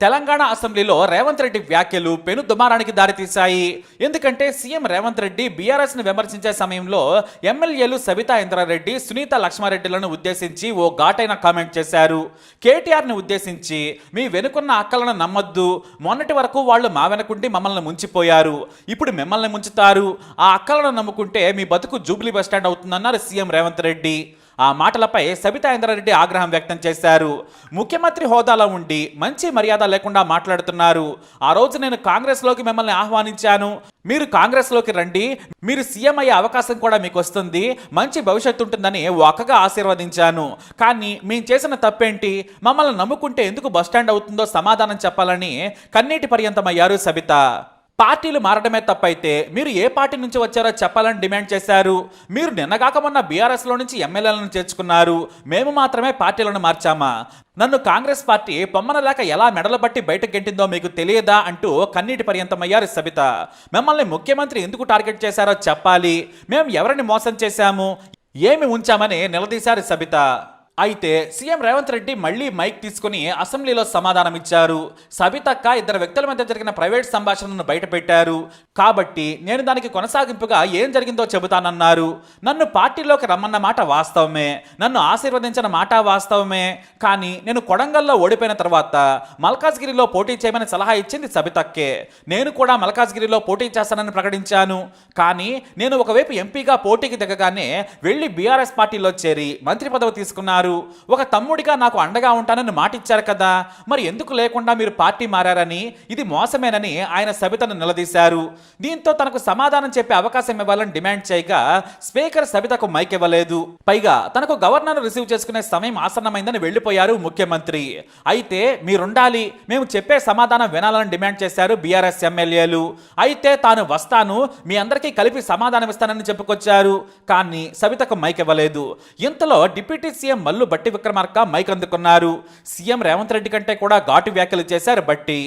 తెలంగాణ అసెంబ్లీలో రేవంత్ రెడ్డి వ్యాఖ్యలు పెను దుమారానికి దారితీశాయి. ఎందుకంటే సీఎం రేవంత్ రెడ్డి బీఆర్ఎస్ ను విమర్శించే సమయంలో ఎమ్మెల్యేలు సబితా ఇంద్రారెడ్డి, సునీత లక్ష్మారెడ్డిలను ఉద్దేశించి ఓ ఘాటైన కామెంట్ చేశారు. కేటీఆర్ ని ఉద్దేశించి, మీ వెనుకున్న అక్కలను నమ్మొద్దు, మొన్నటి వరకు వాళ్ళు మా వెనుకుండి మమ్మల్ని ముంచిపోయారు, ఇప్పుడు మిమ్మల్ని ముంచుతారు, ఆ అక్కలను నమ్ముకుంటే మీ బతుకు జూబ్లీ బస్టాండ్ అవుతుందన్నారు సీఎం రేవంత్ రెడ్డి. ఆ మాటలపై సబితా ఇంద్రారెడ్డి ఆగ్రహం వ్యక్తం చేశారు. ముఖ్యమంత్రి హోదాలో ఉండి మంచి మర్యాద లేకుండా మాట్లాడుతున్నారు. ఆ రోజు నేను కాంగ్రెస్లోకి మిమ్మల్ని ఆహ్వానించాను, మీరు కాంగ్రెస్లోకి రండి, మీరు సీఎం అయ్యే అవకాశం కూడా మీకు వస్తుంది, మంచి భవిష్యత్తు ఉంటుందని ఒక్కగా ఆశీర్వదించాను. కానీ మేము చేసిన తప్పేంటి, మమ్మల్ని నమ్ముకుంటే ఎందుకు బస్టాండ్ అవుతుందో సమాధానం చెప్పాలని కన్నీటి పర్యంతమయ్యారు సబిత. పార్టీలు మారడమే తప్పైతే మీరు ఏ పార్టీ నుంచి వచ్చారో చెప్పాలని డిమాండ్ చేశారు. మీరు నిన్నగాక మొన్న బీఆర్ఎస్లో నుంచి ఎమ్మెల్యేలను చేర్చుకున్నారు, మేము మాత్రమే పార్టీలను మార్చామా? నన్ను కాంగ్రెస్ పార్టీ పొమ్మనలేక ఎలా మెడలు బట్టి బయటకు గెంటిందో మీకు తెలియదా అంటూ కన్నీటి పర్యంతమయ్యారు సబిత. మిమ్మల్ని ముఖ్యమంత్రి ఎందుకు టార్గెట్ చేశారో చెప్పాలి, మేము ఎవరిని మోసం చేశాము, ఏమి ఉంచామని నిలదీశారు సబిత. అయితే సీఎం రేవంత్ రెడ్డి మళ్లీ మైక్ తీసుకుని అసెంబ్లీలో సమాధానం ఇచ్చారు. సబితక్క ఇద్దరు వ్యక్తుల మధ్య జరిగిన ప్రైవేట్ సంభాషణను బయటపెట్టారు కాబట్టి నేను దానికి కొనసాగింపుగా ఏం జరిగిందో చెబుతానన్నారు. నన్ను పార్టీలోకి రమ్మన్న మాట వాస్తవమే, నన్ను ఆశీర్వదించిన మాట వాస్తవమే, కానీ నేను కొడంగల్లో ఓడిపోయిన తర్వాత మల్కాజ్గిరిలో పోటీ చేయమని సలహా ఇచ్చింది సబితక్కే. నేను కూడా మల్కాజ్గిరిలో పోటీ చేస్తానని ప్రకటించాను. కానీ నేను ఒకవైపు ఎంపీగా పోటీకి దిగగానే వెళ్లి బీఆర్ఎస్ పార్టీలో చేరి మంత్రి పదవి తీసుకున్నారు. ఒక తమ్ముడిగా నాకు అండగా ఉంటానని మాటిచ్చారు కదా, మరి ఎందుకు లేకుండా మీరు పార్టీ మారని, ఇది మోసమేనని ఆయన సబితను నిలదీశారు. దీంతో తనకు సమాధానం చెప్పే అవకాశం ఇవ్వాలని డిమాండ్ చేయగా స్పీకర్ సబితకు మైక్ ఇవ్వలేదు. పైగా తనకు గవర్నర్ రిసీవ్ చేసుకునే సమయం ఆసన్నమైందని వెళ్లిపోయారు ముఖ్యమంత్రి. అయితే మీరుండాలి, మేము చెప్పే సమాధానం వినాలని డిమాండ్ చేశారు బీఆర్ఎస్ ఎమ్మెల్యేలు. అయితే తాను వస్తాను, మీ అందరికీ కలిపి సమాధానం ఇస్తానని చెప్పుకొచ్చారు. కానీ సబితకు మైక్ ఇవ్వలేదు. ఇంతలో డిప్యూటీ సీఎం మల్లు బట్టి విక్రమార్క మైక్ అందుకున్నారు. సీఎం రేవంత్ రెడ్డి కంటే కూడా ఘాటు వ్యాఖ్యలు చేశారు బట్టి.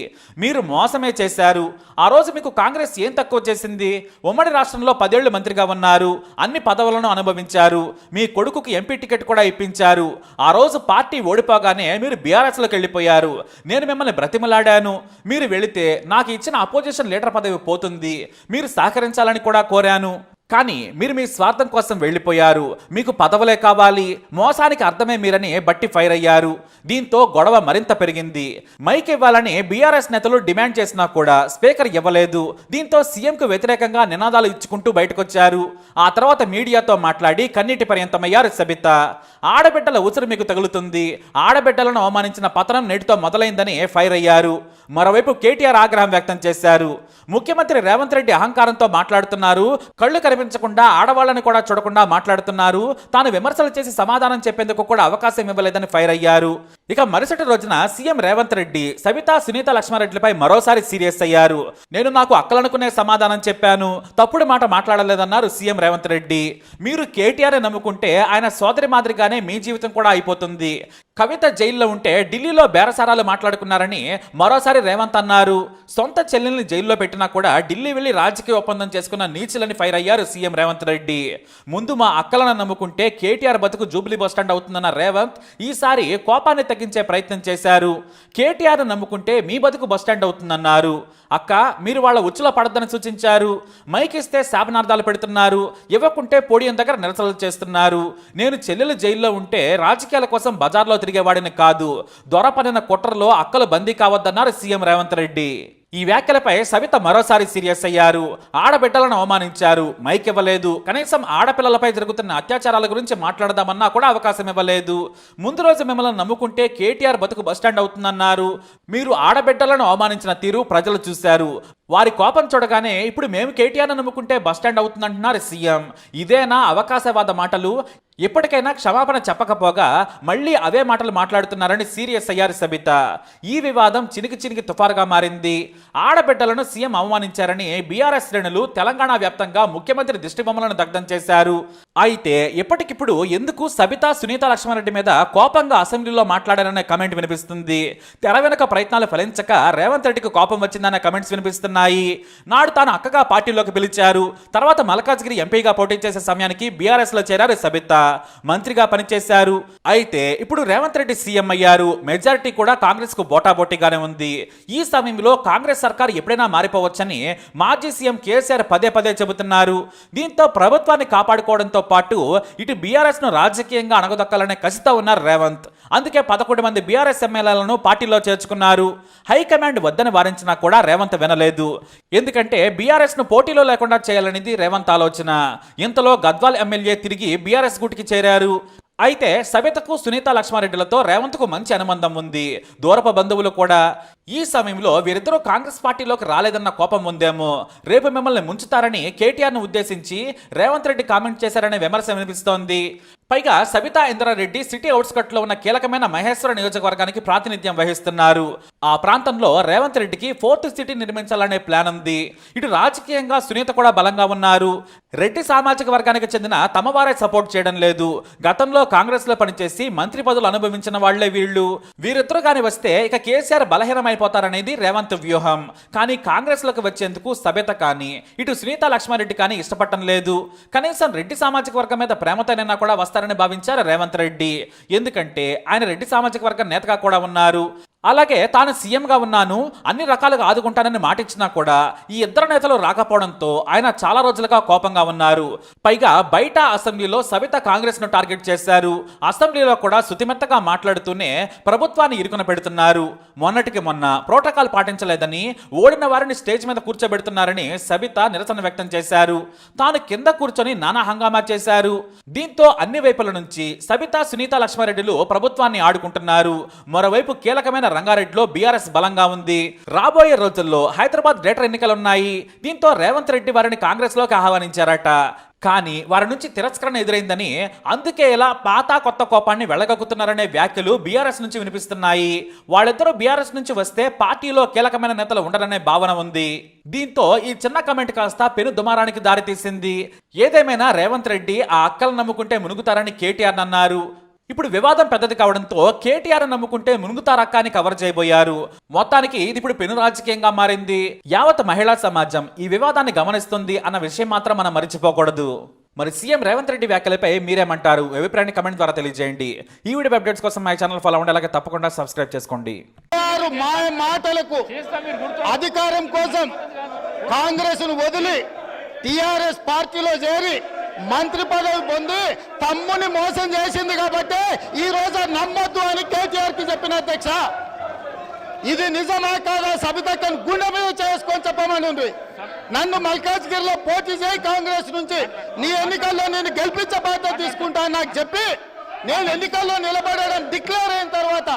మీరు మోసమే చేశారు, ఆ రోజు మీకు కాంగ్రెస్ ఏం తక్కువ చేసింది? ఉమ్మడి రాష్ట్రంలో 10 ఏళ్లు మంత్రిగా ఉన్నారు, అన్ని పదవులను అనుభవించారు, మీ కొడుకుకి ఎంపీ టికెట్ కూడా ఇప్పించారు. ఆ రోజు పార్టీ ఓడిపోగానే మీరు బీఆర్ఎస్లోకి వెళ్ళిపోయారు. నేను మిమ్మల్ని బ్రతిమలాడాను, మీరు వెళితే నాకు ఇచ్చిన అపోజిషన్ లీడర్ పదవి పోతుంది, మీరు సహకరించాలని కూడా కోరాను. కానీ మీరు మీ స్వార్థం కోసం వెళ్ళిపోయారు, మీకు పదవులే కావాలి, మోసానికి అర్థమే మీరని బట్టి ఫైర్ అయ్యారు. దీంతో గొడవ మరింత పెరిగింది. మైక్ ఇవ్వాలని బీఆర్ఎస్ నేతలు డిమాండ్ చేసినా కూడా స్పీకర్ ఇవ్వలేదు. దీంతో సీఎంకు వ్యతిరేకంగా నినాదాలు ఇచ్చుకుంటూ బయటకొచ్చారు. ఆ తర్వాత మీడియాతో మాట్లాడి కన్నీటి పర్యంతమయ్యారు సబిత. ఆడబిడ్డల ఉసురు మీకు తగులుతుంది, ఆడబిడ్డలను అవమానించిన పతనం నేటితో మొదలైందని ఫైర్ అయ్యారు. మరోవైపు కేటీఆర్ ఆగ్రహం వ్యక్తం చేశారు. ముఖ్యమంత్రి రేవంత్ రెడ్డి అహంకారంతో మాట్లాడుతున్నారు, కళ్ళు కనిపించకుండా ఆడవాళ్ళని కూడా చూడకుండా మాట్లాడుతున్నారు, తాను విమర్శలు చేసి సమాధానం చెప్పేందుకు కూడా అవకాశం ఇవ్వలేదని ఫైర్ అయ్యారు. ఇక మరుసటి రోజున సీఎం రేవంత్ రెడ్డి సబితా, సునీత లక్ష్మారెడ్డిపై మరోసారి సీరియస్ అయ్యారు. నేను నాకు అక్కలనుకునే సమాధానం చెప్పాను, తప్పుడు మాట మాట్లాడలేదన్నారు సీఎం రేవంత్ రెడ్డి. మీరు కేటీఆర్ నమ్ముకుంటే ఆయన సోదరి మాదిరిగానే మీ జీవితం కూడా అయిపోతుంది. కవిత జైల్లో ఉంటే ఢిల్లీలో బేరసారాలు మాట్లాడుకున్నారని మరోసారి రేవంత్ అన్నారు. సొంత చెల్లెల్ని జైల్లో పెట్టినా కూడా ఢిల్లీ వెళ్లి రాజకీయ ఒప్పందం చేసుకున్న నీచులని ఫైర్ అయ్యారు సీఎం రేవంత్ రెడ్డి. ముందు మా అక్కలను నమ్ముకుంటే కేటీఆర్ బతుకు జూబ్లీ బస్టాండ్ అవుతుందన్న రేవంత్ ఈసారి కోపాన్ని తగ్గించే ప్రయత్నం చేశారు. కేటీఆర్ నమ్ముకుంటే మీ బతుకు బస్టాండ్ అవుతుందన్నారు. అక్క, మీరు వాళ్ళ ఉచ్చులో పడద్దని సూచించారు. మైక్ ఇస్తే శాపనార్థాలు పెడుతున్నారు, ఇవ్వకుంటే పోడియం దగ్గర నిరసనలు చేస్తున్నారు. నేను చెల్లెలు జైల్లో ఉంటే రాజకీయాల కోసం బజార్లో తిరిగేవాడిని కాదు, దొరపడిన కుట్రలో అక్కలు బందీ కావద్దన్నారు సీఎం రేవంత్ రెడ్డి. ఈ వ్యాఖ్యలపై సబిత మరోసారి సీరియస్ అయ్యారు. ఆడబిడ్డలను అవమానించారు, మైక్ ఇవ్వలేదు, కనీసం ఆడపిల్లలపై జరుగుతున్న అత్యాచారాల గురించి మాట్లాడదామన్నా కూడా అవకాశం ఇవ్వలేదు. ముందు రోజు మిమ్మల్ని నమ్ముకుంటే కేటీఆర్ బతుకు బస్టాండ్ అవుతుందన్నారు. మీరు ఆడబిడ్డలను అవమానించిన తీరు ప్రజలు చూశారు. వారి కోపం చూడగానే ఇప్పుడు మేము కేటీఆర్ నమ్ముకుంటే బస్టాండ్ అవుతుందంటున్నారు సీఎం. ఇదేనా అవకాశవాద మాటలు? ఇప్పటికైనా క్షమాపణ చెప్పకపోగా మళ్ళీ అవే మాటలు మాట్లాడుతున్నారని సీరియస్ అయ్యారు సబిత. ఈ వివాదం చినికి తుఫారుగా మారింది. ఆడబిడ్డలను సీఎం అవమానించారని బీఆర్ఎస్ శ్రేణులు తెలంగాణ వ్యాప్తంగా ముఖ్యమంత్రి దిష్టిబొమ్మలను దగ్ధం చేశారు. అయితే ఇప్పటికిప్పుడు ఎందుకు సబితా, సునీత లక్ష్మారెడ్డి మీద కోపంగా అసెంబ్లీలో మాట్లాడారనే కమెంట్ వినిపిస్తుంది. తెర వెనుక ప్రయత్నాలు ఫలించక రేవంత్ రెడ్డికి కోపం వచ్చిందనే కమెంట్స్ వినిపిస్తున్నాయి. ఉన్నాయి. నాడు తాను అక్కగా పార్టీలోకి పిలిచారు. తర్వాత మల్కాజ్గిరి ఎంపీగా పోటీ చేసే సమయానికి బీఆర్ఎస్ లో చేరారు సబితా. మంత్రిగా పనిచేశారు. అయితే ఇప్పుడు రేవంత్ రెడ్డి సీఎం అయ్యారు. మెజారిటీ కూడా కాంగ్రెస్ కు బోటాబోటీగానే ఉంది. ఈ సమయంలో కాంగ్రెస్ సర్కార్ ఎప్పుడైనా మారిపోవచ్చని మాజీ సీఎం కేసీఆర్ పదే పదే చెబుతున్నారు. దీంతో ప్రభుత్వాన్ని కాపాడుకోవడంతో పాటు ఇటు బీఆర్ఎస్ ను రాజకీయంగా అణగదొక్కాలనే కసితో ఉన్నారు రేవంత్. అందుకే 11 మంది బీఆర్ఎస్ ఎమ్మెల్యేలను పార్టీలో చేర్చుకున్నారు. హైకమాండ్ వద్దని వారించినా కూడా రేవంత్ వినలేదు. ఎందుకంటే బీఆర్ఎస్ ను పోటీలో లేకుండా చేయాలనేది రేవంత్ ఆలోచన. ఇంతలో గద్వాల్ ఎమ్మెల్యే తిరిగి బీఆర్ఎస్ గూటికి చేరారు. అయితే సబితకు సునీత లక్ష్మారెడ్డిలతో రేవంత్కు మంచి అనుబంధం ఉంది. దూరపు బంధువులు కూడా. ఈ సమయంలో వీరిద్దరూ కాంగ్రెస్ పార్టీలోకి రాలేదన్న కోపం ఉందేమో. రేపు మిమ్మల్ని ముంచుతారని కేటీఆర్ను ఉద్దేశించి రేవంత్ రెడ్డి కామెంట్ చేశారనే విమర్శ వినిపిస్తోంది. పైగా సబితా ఇంద్రారెడ్డి సిటీ అవుట్స్కట్ లో ఉన్న కీలకమైన మహేశ్వర నియోజకవర్గానికి ప్రాతినిధ్యం వహిస్తున్నారు. ఆ ప్రాంతంలో రేవంత్ రెడ్డికి 4th సిటీ నిర్మించాలనే ప్లాన్ ఉంది. ఇటు రాజకీయంగా సునీత కూడా బలంగా ఉన్నారు. రెడ్డి సామాజిక వర్గానికి చెందిన తమ వారే సపోర్ట్ చేయడం లేదు. గతంలో కాంగ్రెస్ లో పనిచేసి మంత్రి పదవులు అనుభవించిన వాళ్లే వీళ్ళు. వీరిద్దరూ కానీ వస్తే ఇక కేసీఆర్ బలహీనమైపోతారనేది రేవంత్ వ్యూహం. కానీ కాంగ్రెస్ లోకి వచ్చేందుకు సబిత కానీ ఇటు సునీత లక్ష్మారెడ్డి కానీ ఇష్టపడటం లేదు. కనీసం రెడ్డి సామాజిక వర్గం మీద ప్రేమతోనైనా కూడా వస్తారని భావించారు రేవంత్ రెడ్డి. ఎందుకంటే ఆయన రెడ్డి సామాజిక వర్గం నేతగా కూడా ఉన్నారు. అలాగే తాను సీఎంగా ఉన్నాను, అన్ని రకాలుగా ఆదుకుంటానని మాటిచ్చినా కూడా ఈ ఇద్దరు నేతలు రాకపోవడంతో ఆయన చాలా రోజులుగా కోపంగా ఉన్నారు. పైగా బయట అసెంబ్లీలో సబిత కాంగ్రెస్ ను టార్గెట్ చేశారు. అసెంబ్లీలో కూడా శుతిమెత్తగా మాట్లాడుతూనే ప్రభుత్వాన్ని ఇరుకున పెడుతున్నారు. మొన్నటికి మొన్న ప్రోటోకాల్ పాటించలేదని ఓడిన వారిని స్టేజ్ మీద కూర్చోబెడుతున్నారని సబిత నిరసన వ్యక్తం చేశారు. తాను కింద కూర్చొని నానా హంగామా చేశారు. దీంతో అన్ని వైపుల నుంచి సబిత సునీత లక్ష్మారెడ్డిలు ప్రభుత్వాన్ని ఆడుకుంటున్నారు. మరోవైపు కీలకమైన రంగారెడ్డిలో బీఆర్ఎస్ బలంగా ఉంది. రాబోయే రోజుల్లో హైదరాబాద్ గ్రేటర్ ఎన్నికలున్నాయి. దీంతో రేవంత్ రెడ్డి వారిని కాంగ్రెస్ లోకి ఆహ్వానించారట. కానీ వారి నుంచి తిరస్కరణ ఎదురైందని, అందుకే ఇలా పాత కొత్త కోపాన్ని వెళ్ళగక్కుతున్నారనే వ్యాఖ్యలు బీఆర్ఎస్ నుంచి వినిపిస్తున్నాయి. వాళ్ళిద్దరూ బీఆర్ఎస్ నుంచి వస్తే పార్టీలో కీలకమైన నేతలు ఉండరనే భావన ఉంది. దీంతో ఈ చిన్న కమెంట్ కాస్త పెను దుమారానికి దారితీసింది. ఏదేమైనా రేవంత్ రెడ్డి ఆ అక్కలు నమ్ముకుంటే మునుగుతారని కేటీఆర్ అన్నారు. ఇప్పుడు వివాదం పెద్దది కావడంతో కేటీఆర్ నమ్ముకుంటే మునుగుతారక్క అని కవర్ చేయబోయారు. మొత్తానికి ఇది ఇప్పుడు పెను రాజకీయంగా మారింది. యావత్ మహిళా సమాజం ఈ వివాదాన్ని గమనిస్తుంది అన్న విషయం మాత్రం మనం మర్చిపోకూడదు. మరి సీఎం రేవంత్ రెడ్డి వ్యాఖ్యలపై మీరేమంటారు? అభిప్రాయాన్ని కమెంట్ ద్వారా తెలియజేయండి. ఈ వీడియో అప్డేట్స్ కోసం మా ఛానల్ ఫాలో అవ్వండి. అలాగే తప్పకుండా సబ్స్క్రైబ్ చేసుకోండి. మాటలకు అధికారం కోసం కాంగ్రెస్ ను వదిలి టిఆర్ఎస్ పార్టీలో చేరి మంత్రి పదవి పొంది తమ్ముని మోసం చేసింది కాబట్టి ఈ రోజు నమ్మొద్దు అని కేటీఆర్ కి చెప్పిన అధ్యక్ష. ఇది నిజమా కాదా సబితక్కను గుండె మీద చేసుకొని చెప్పమని నన్ను మల్కాజ్గిరిలో పోటీ చేయి కాంగ్రెస్ నుంచి, నీ ఎన్నికల్లో నేను గెలిపించే బాధ్యత తీసుకుంటా నాకు చెప్పి నేను ఎన్నికల్లో నిలబడడం డిక్లేర్ అయిన తర్వాత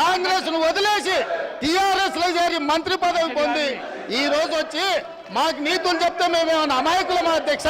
కాంగ్రెస్ ను వదిలేసి టిఆర్ఎస్ లో చేరి మంత్రి పదవి పొంది ఈ రోజు వచ్చి మాకు నీతులు చెప్తే మేమేమన్నా అమాయకులమా అధ్యక్ష?